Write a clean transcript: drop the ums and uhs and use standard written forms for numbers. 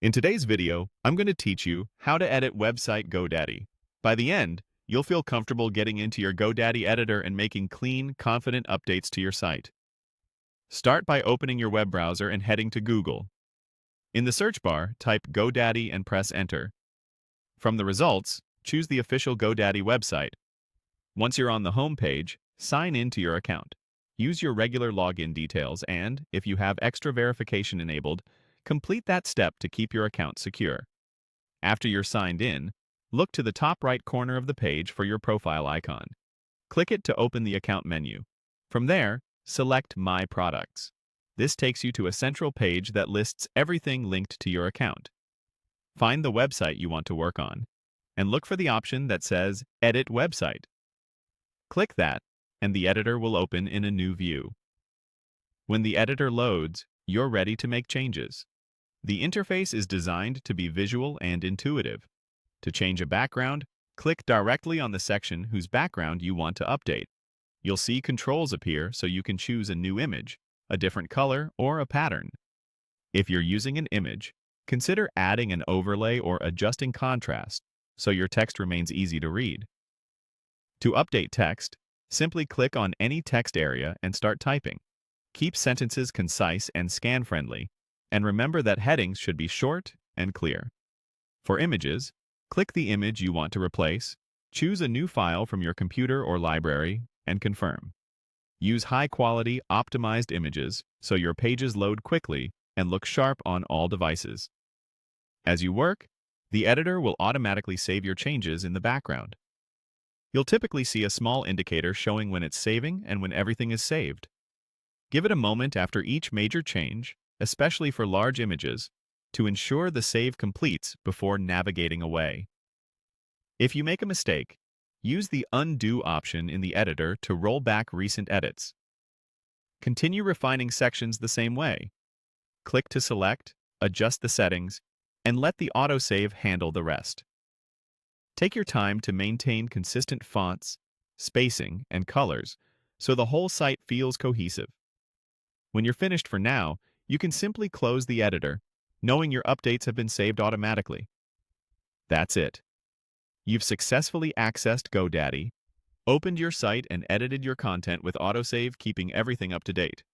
In today's video, I'm going to teach you how to edit website GoDaddy. By the end, you'll feel comfortable getting into your GoDaddy editor and making clean, confident updates to your site. Start by opening your web browser and heading to Google. In the search bar, type GoDaddy and press Enter. From the results, choose the official GoDaddy website. Once you're on the home page, sign in to your account. Use your regular login details and, if you have extra verification enabled, complete that step to keep your account secure. After you're signed in, look to the top right corner of the page for your profile icon. Click it to open the account menu. From there, select My Products. This takes you to a central page that lists everything linked to your account. Find the website you want to work on, and look for the option that says Edit Website. Click that, and the editor will open in a new view. When the editor loads, you're ready to make changes. The interface is designed to be visual and intuitive. To change a background, click directly on the section whose background you want to update. You'll see controls appear so you can choose a new image, a different color, or a pattern. If you're using an image, consider adding an overlay or adjusting contrast so your text remains easy to read. To update text, simply click on any text area and start typing. Keep sentences concise and scan-friendly, and remember that headings should be short and clear. For images, click the image you want to replace, choose a new file from your computer or library, and confirm. Use high-quality, optimized images so your pages load quickly and look sharp on all devices. As you work, the editor will automatically save your changes in the background. You'll typically see a small indicator showing when it's saving and when everything is saved. Give it a moment after each major change, especially for large images, to ensure the save completes before navigating away. If you make a mistake, use the Undo option in the editor to roll back recent edits. Continue refining sections the same way. Click to select, adjust the settings, and let the autosave handle the rest. Take your time to maintain consistent fonts, spacing, and colors so the whole site feels cohesive. When you're finished for now, you can simply close the editor, knowing your updates have been saved automatically. That's it. You've successfully accessed GoDaddy, opened your site, and edited your content with autosave, keeping everything up to date.